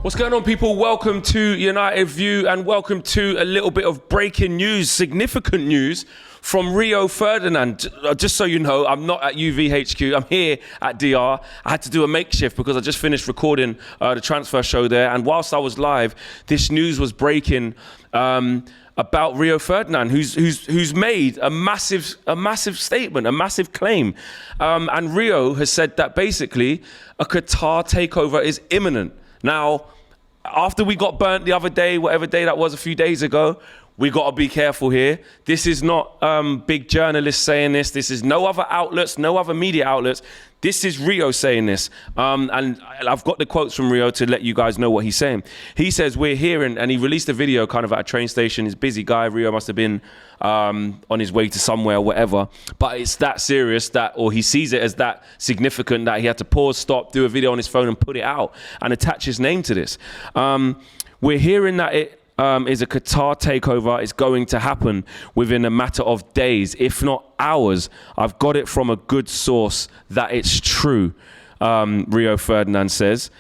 What's going on, people? Welcome to United View and welcome to a little bit of breaking news, significant news from Rio Ferdinand. Just so you know, I'm not at UVHQ. I'm here at DR. I had to do a makeshift because I just finished recording the transfer show there. And whilst I was live, this news was breaking about Rio Ferdinand, who's made a massive statement, a massive claim. And Rio has said that basically a Qatar takeover is imminent. Now, after we got burnt the other day, whatever day that was a few days ago, we got to be careful here. This is not big journalists saying this. This is no other outlets, no other media outlets. This is Rio saying this. And I've got the quotes from Rio to let you guys know what he's saying. He says, we're hearing, and he released a video kind of at a train station. He's a busy guy. Rio must have been on his way to somewhere or whatever. But it's that serious or he sees it as that significant that he had to pause, stop, do a video on his phone and put it out and attach his name to this. We're hearing that it is a Qatar takeover. It's going to happen within a matter of days, if not hours. I've got it from a good source that it's true, Rio Ferdinand says.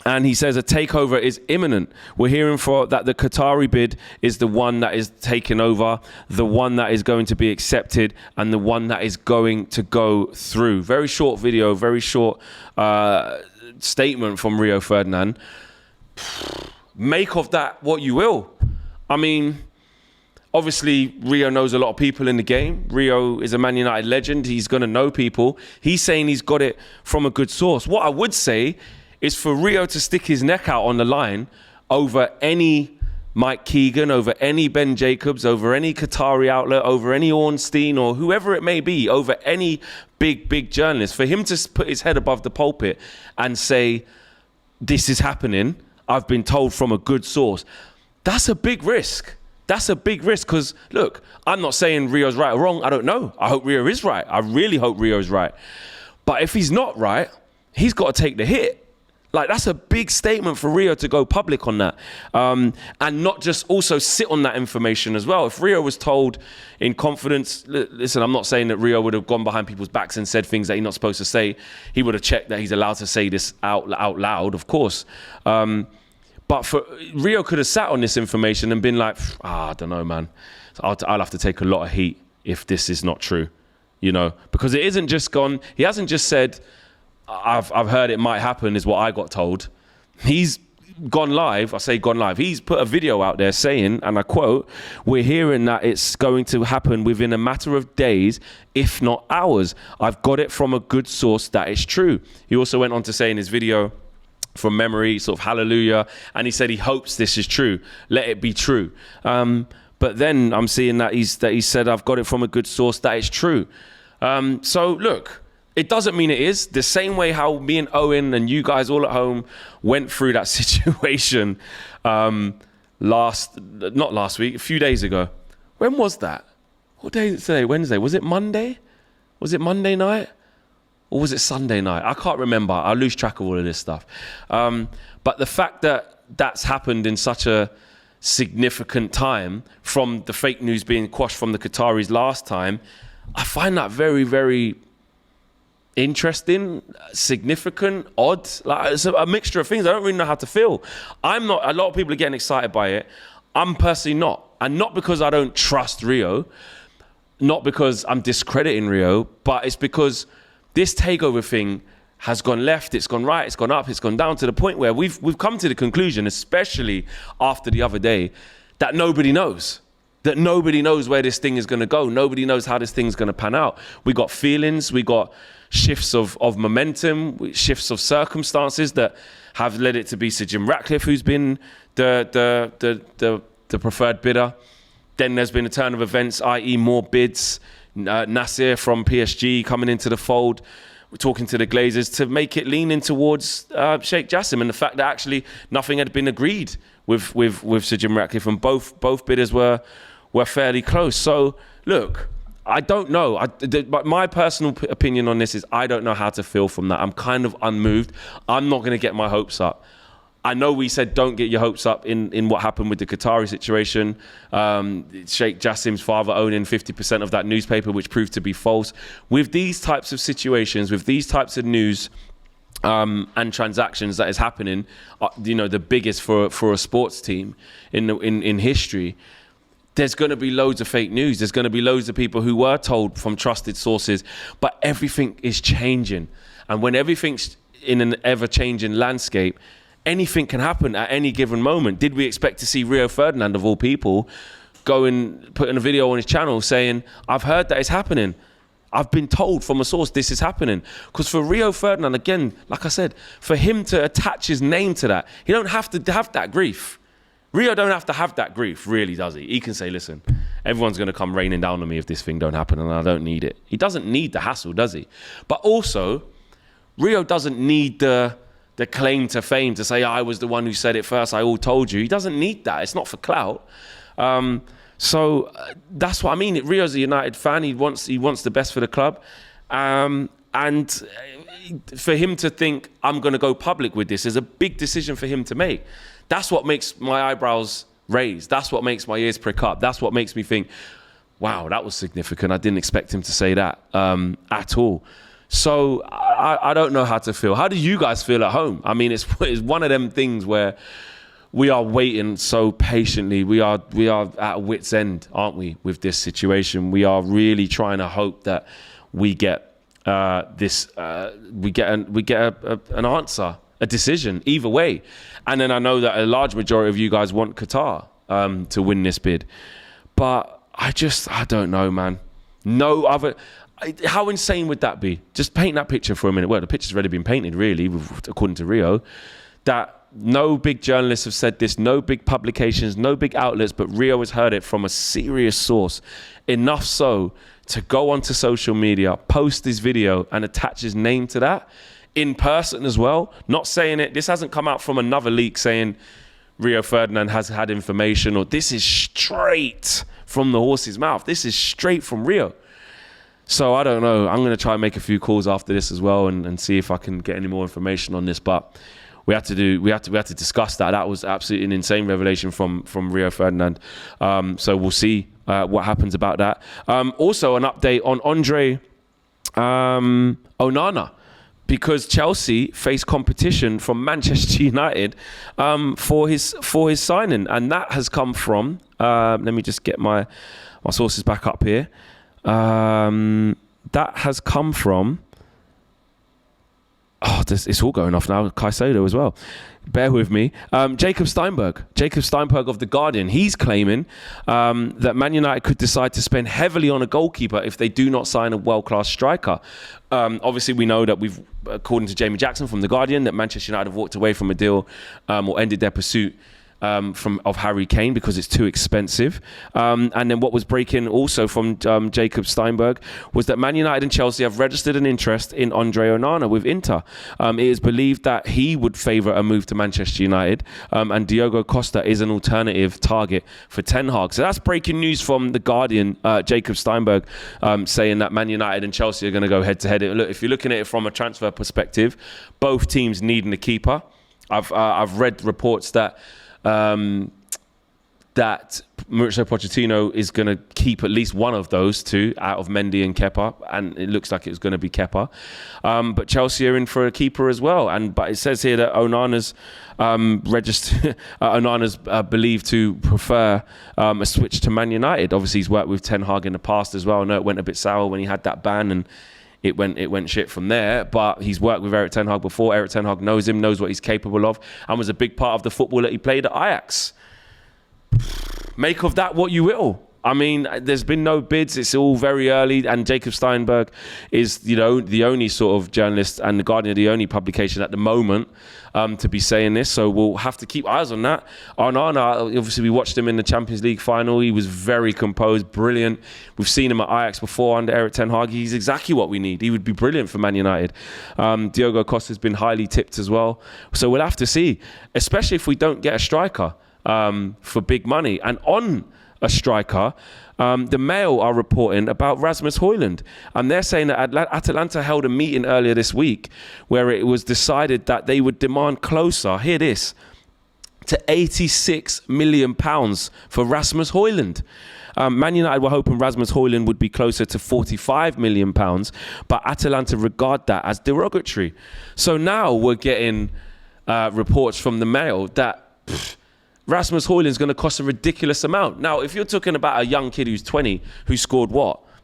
And he says a takeover is imminent. We're hearing that the Qatari bid is the one that is taken over, the one that is going to be accepted, and the one that is going to go through. Very short video, very short statement from Rio Ferdinand. Make of that what you will. I mean, obviously, Rio knows a lot of people in the game. Rio is a Man United legend. He's going to know people. He's saying he's got it from a good source. What I would say is for Rio to stick his neck out on the line over any Mike Keegan, over any Ben Jacobs, over any Qatari outlet, over any Ornstein or whoever it may be, over any big journalist, for him to put his head above the pulpit and say, this is happening, I've been told from a good source. That's a big risk. That's a big risk because, look, I'm not saying Rio's right or wrong. I don't know. I hope Rio is right. I really hope Rio is right. But if he's not right, he's got to take the hit. Like, that's a big statement for Rio to go public on that. And not just also sit on that information as well. If Rio was told in confidence, listen, I'm not saying that Rio would have gone behind people's backs and said things that he's not supposed to say. He would have checked that he's allowed to say this out loud, of course. But Rio could have sat on this information and been like, I don't know, man. I'll have to take a lot of heat if this is not true, you know, because it isn't just gone. He hasn't just said, I've heard it might happen is what I got told. He's gone live. I say gone live. He's put a video out there saying, and I quote, we're hearing that it's going to happen within a matter of days, if not hours. I've got it from a good source that it's true. He also went on to say in his video, from memory, sort of hallelujah, and he said he hopes this is true. Let it be true. But then I'm seeing that he said I've got it from a good source that it's true. So look, it doesn't mean it is. The same way how me and Owen and you guys all at home went through that situation not last week, a few days ago. When was that? What day is it today? Wednesday. Was it Monday? Was it Monday night? Or was it Sunday night? I can't remember. I lose track of all of this stuff. But the fact that that's happened in such a significant time from the fake news being quashed from the Qataris last time, I find that very, very interesting, significant, odd. Like, it's a mixture of things. I don't really know how to feel. I'm not. A lot of people are getting excited by it. I'm personally not. And not because I don't trust Rio, not because I'm discrediting Rio, but it's because this takeover thing has gone left, it's gone right, it's gone up, it's gone down to the point where we've come to the conclusion, especially after the other day, that nobody knows. That nobody knows where this thing is going to go. Nobody knows how this thing's going to pan out. We got feelings, we got shifts of momentum, shifts of circumstances that have led it to be Sir Jim Ratcliffe, who's been the preferred bidder. Then there's been a turn of events, i.e. more bids. Nasser from PSG coming into the fold. We're talking to the Glazers to make it lean in towards Sheikh Jassim, and the fact that actually nothing had been agreed with Sir Jim Ratcliffe, and both bidders were fairly close. So look, I don't know. But my personal opinion on this is I don't know how to feel from that. I'm kind of unmoved. I'm not going to get my hopes up. I know we said don't get your hopes up in what happened with the Qatari situation. Sheikh Jassim's father owning 50% of that newspaper, which proved to be false. With these types of situations, with these types of news, and transactions that is happening, the biggest for a sports team in history, there's going to be loads of fake news. There's going to be loads of people who were told from trusted sources, but everything is changing. And when everything's in an ever-changing landscape, anything can happen at any given moment. Did we expect to see Rio Ferdinand, of all people, go and put in a video on his channel saying, I've heard that it's happening. I've been told from a source this is happening. Because for Rio Ferdinand, again, like I said, for him to attach his name to that, he don't have to have that grief. Rio don't have to have that grief, really, does he? He can say, listen, everyone's going to come raining down on me if this thing don't happen and I don't need it. He doesn't need the hassle, does he? But also, Rio doesn't need the claim to fame to say, I was the one who said it first, I all told you. He doesn't need that. It's not for clout. So that's what I mean. Rio's a United fan. He wants the best for the club. And for him to think, I'm going to go public with this is a big decision for him to make. That's what makes my eyebrows raise. That's what makes my ears prick up. That's what makes me think, wow, that was significant. I didn't expect him to say that at all. So I don't know how to feel. How do you guys feel at home? I mean, it's one of them things where we are waiting so patiently. We are at wit's end, aren't we, with this situation? We are really trying to hope that we get we get an answer, a decision, either way. And then I know that a large majority of you guys want Qatar to win this bid. But I don't know, man. No other... How insane would that be? Just paint that picture for a minute. Well, the picture's already been painted, really, according to Rio. That no big journalists have said this, no big publications, no big outlets, but Rio has heard it from a serious source. Enough so to go onto social media, post this video and attach his name to that in person as well. Not saying it. This hasn't come out from another leak saying Rio Ferdinand has had information, or this is straight from the horse's mouth. This is straight from Rio. So I don't know. I'm going to try and make a few calls after this as well and see if I can get any more information on this. But we had to discuss that. That was absolutely an insane revelation from Rio Ferdinand. So we'll see what happens about that. Also, an update on Andre ONANA, because Chelsea face competition from Manchester United for his signing, and that has come from. Let me just get my sources back up here. That has come from... it's all going off now. Caicedo as well. Bear with me. Jacob Steinberg of The Guardian. He's claiming that Man United could decide to spend heavily on a goalkeeper if they do not sign a world-class striker. Obviously, we know that according to Jamie Jackson from The Guardian, that Manchester United have walked away from a deal or ended their pursuit of Harry Kane because it's too expensive. And then what was breaking also from Jacob Steinberg was that Man United and Chelsea have registered an interest in Andre ONANA with Inter. It is believed that he would favour a move to Manchester United, and Diogo Costa is an alternative target for Ten Hag. So that's breaking news from The Guardian. Jacob Steinberg saying that Man United and Chelsea are going to go head-to-head. Look, if you're looking at it from a transfer perspective, both teams needing a keeper. I've read reports that Mauricio Pochettino is going to keep at least one of those two out of Mendy and Kepa, and it looks like it's going to be Kepa. But Chelsea are in for a keeper as well. But it says here that Onana's believed to prefer a switch to Man United. Obviously, he's worked with Ten Hag in the past as well. I know it went a bit sour when he had that ban and it went shit from there, but he's worked with Erik Ten Hag before. Erik Ten Hag knows him, knows what he's capable of, and was a big part of the football that he played at Ajax. Make of that what you will. I mean, there's been no bids. It's all very early, and Jacob Steinberg is, the only sort of journalist, and The Guardian are the only publication at the moment to be saying this. So we'll have to keep eyes on that. Onana, obviously, we watched him in the Champions League final. He was very composed, brilliant. We've seen him at Ajax before under Erik Ten Hag. He's exactly what we need. He would be brilliant for Man United. Diogo Costa has been highly tipped as well. So we'll have to see, especially if we don't get a striker for big money. And on a striker, the Mail are reporting about Rasmus Hojlund, and they're saying that Atalanta held a meeting earlier this week where it was decided that they would demand closer, hear this, to £86 million for Rasmus Hojlund. Man United were hoping Rasmus Hojlund would be closer to £45 million, but Atalanta regard that as derogatory. So now we're getting reports from the Mail that Rasmus Hojlund is going to cost a ridiculous amount. Now, if you're talking about a young kid who's 20, who scored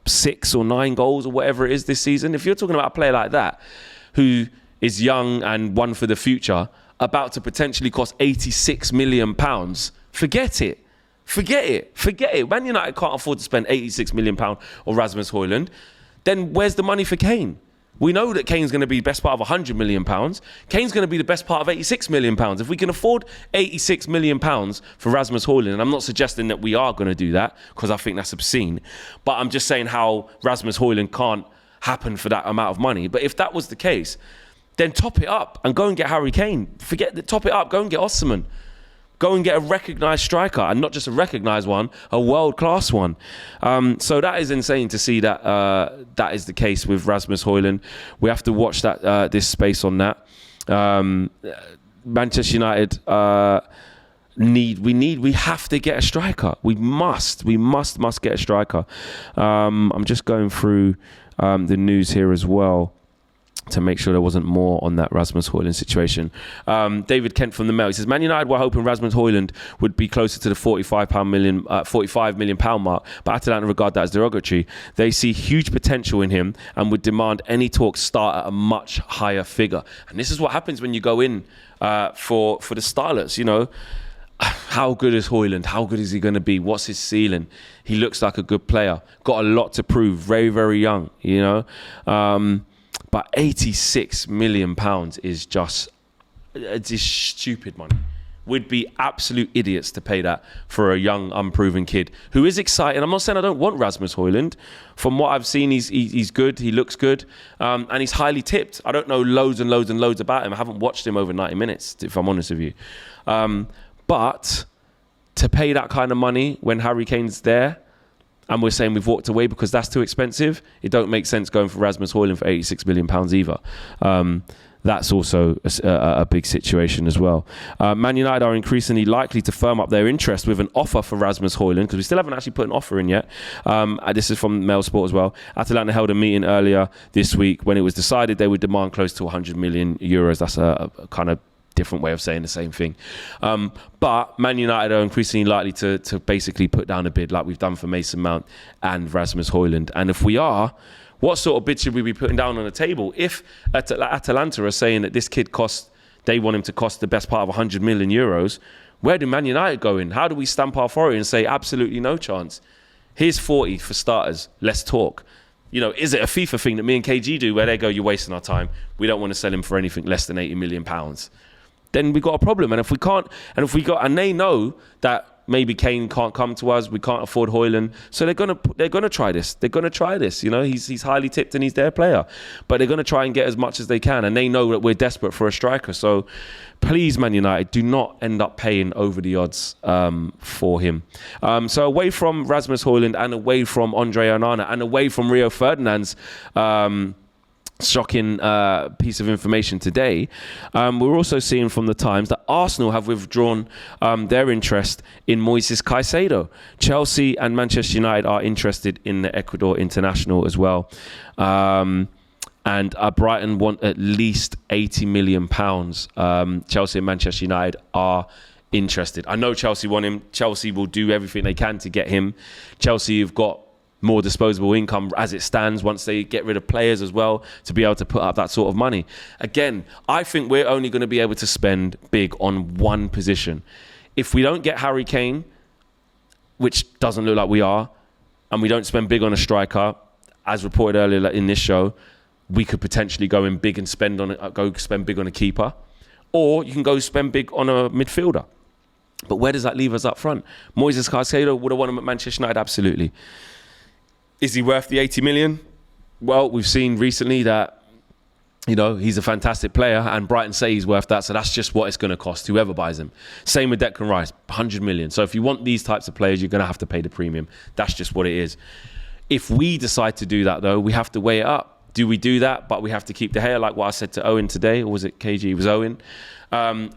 6 or 9 goals or whatever it is this season, if you're talking about a player like that, who is young and one for the future, about to potentially cost £86 million, forget it. Man United can't afford to spend £86 million on Rasmus Hojlund. Then where's the money for Kane? We know that Kane's going to be the best part of £100 million. Kane's going to be the best part of £86 million. If we can afford £86 million for Rasmus Hojlund, and I'm not suggesting that we are going to do that, because I think that's obscene, but I'm just saying how Rasmus Hojlund can't happen for that amount of money. But if that was the case, then top it up and go and get Harry Kane. Top it up, go and get Osimhen. Go and get a recognised striker, and not just a recognised one, a world-class one. So that is insane to see that that is the case with Rasmus Hojlund. We have to watch that this space on that. Manchester United we have to get a striker. We must get a striker. I'm just going through the news here as well to make sure there wasn't more on that Rasmus Hojlund situation. David Kent from the Mail, he says, Man United were hoping Rasmus Hojlund would be closer to the £45 million mark, but Atalanta regard that as derogatory. They see huge potential in him and would demand any talks start at a much higher figure. And this is what happens when you go in for the Starlets, you know. How good is Hojlund? How good is he going to be? What's his ceiling? He looks like a good player. Got a lot to prove. Very, very young, you know. But £86 million is just stupid money. We'd be absolute idiots to pay that for a young, unproven kid who is exciting. I'm not saying I don't want Rasmus Hojlund. From what I've seen, he's good. He looks good. And he's highly tipped. I don't know loads and loads and loads about him. I haven't watched him over 90 minutes, if I'm honest with you. But to pay that kind of money when Harry Kane's there, and we're saying we've walked away because that's too expensive, it don't make sense going for Rasmus Hojlund for £86 million either. That's also a big situation as well. Man United are increasingly likely to firm up their interest with an offer for Rasmus Hojlund, because we still haven't actually put an offer in yet. This is from Mail Sport as well. Atalanta held a meeting earlier this week when it was decided they would demand close to €100 million. That's a kind of different way of saying the same thing. But Man United are increasingly likely to basically put down a bid like we've done for Mason Mount and Rasmus Hojlund. And if we are, what sort of bid should we be putting down on the table? If Atalanta are saying that this kid they want him to cost the best part of €100 million, where do Man United go in? How do we stamp our authority and say absolutely no chance? Here's 40 for starters. Let's talk. You know, is it a FIFA thing that me and KG do where they go, you're wasting our time. We don't want to sell him for anything less than £80 million. Then we got a problem. And if we can't, and they know that maybe Kane can't come to us, we can't afford Hojlund, so they're gonna try this. They're gonna try this. You know, he's highly tipped and he's their player, but they're gonna try and get as much as they can, and they know that we're desperate for a striker. So please, Man United, do not end up paying over the odds for him. So away from Rasmus Hojlund and away from Andre Onana and away from Rio Ferdinand's shocking piece of information today, we're also seeing from the Times that Arsenal have withdrawn their interest in Moises Caicedo. Chelsea and Manchester United are interested in the Ecuador international as well. And Brighton want at least £80 million. Chelsea and Manchester United are interested. I know Chelsea want him. Chelsea will do everything they can to get him. Chelsea have got more disposable income as it stands once they get rid of players as well to be able to put up that sort of money. Again, I think we're only going to be able to spend big on one position. If we don't get Harry Kane, which doesn't look like we are, and we don't spend big on a striker, as reported earlier in this show, we could potentially go in big and spend big on a keeper, or you can go spend big on a midfielder. But where does that leave us up front? Moises Caicedo, would have won him at Manchester United? Absolutely. Is he worth the 80 million? Well, we've seen recently that, you know, he's a fantastic player and Brighton say he's worth that. So that's just what it's going to cost, whoever buys him. Same with Declan Rice, 100 million. So if you want these types of players, you're going to have to pay the premium. That's just what it is. If we decide to do that, though, we have to weigh it up. Do we do that, but we have to keep the hair, like what I said to Owen today, or was it KG? It was Owen.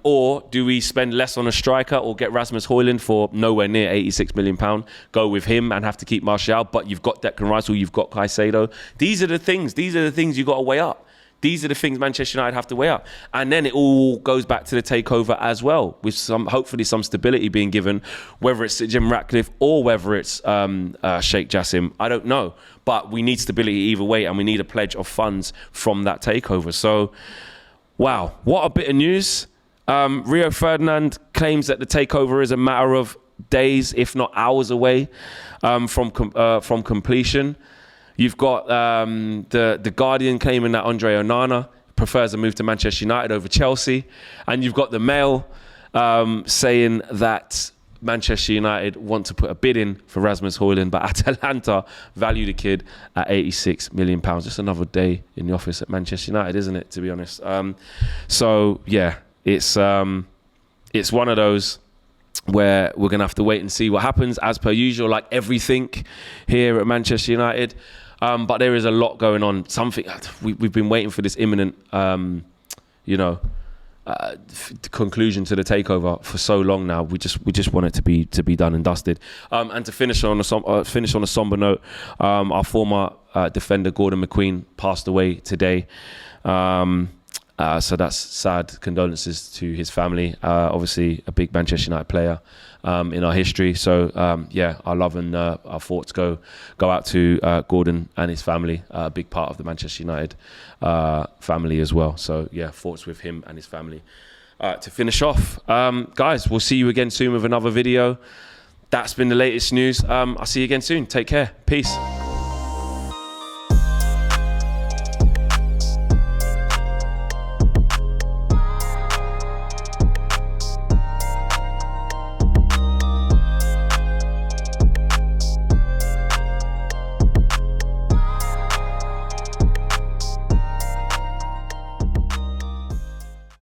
Or do we spend less on a striker or get Rasmus Hojlund for nowhere near £86 million, go with him and have to keep Martial, but you've got Declan Rice or you've got Caicedo? These are the things you've got to weigh up. These are the things Manchester United have to weigh up. And then it all goes back to the takeover as well, with hopefully some stability being given, whether it's Jim Ratcliffe or whether it's Sheikh Jassim. I don't know. But we need stability either way, and we need a pledge of funds from that takeover. So, wow, what a bit of news. Rio Ferdinand claims that the takeover is a matter of days, if not hours away from completion. You've got the Guardian claiming that Andre Onana prefers a move to Manchester United over Chelsea. And you've got the Mail saying that Manchester United want to put a bid in for Rasmus Hojlund, but Atalanta value the kid at £86 million. Just another day in the office at Manchester United, isn't it, to be honest? So, yeah, it's one of those where we're going to have to wait and see what happens, as per usual, like everything here at Manchester United. But there is a lot going on. Something we've been waiting for this imminent, conclusion to the takeover for so long now. We just want it to be done and dusted. And to finish on a somber note, our former defender Gordon McQueen passed away today. So that's sad. Condolences to his family. Obviously, a big Manchester United player in our history. So our love and our thoughts go out to Gordon and his family. A big part of the Manchester United family as well. So yeah, thoughts with him and his family. To finish off, guys, we'll see you again soon with another video. That's been the latest news. I'll see you again soon. Take care. Peace.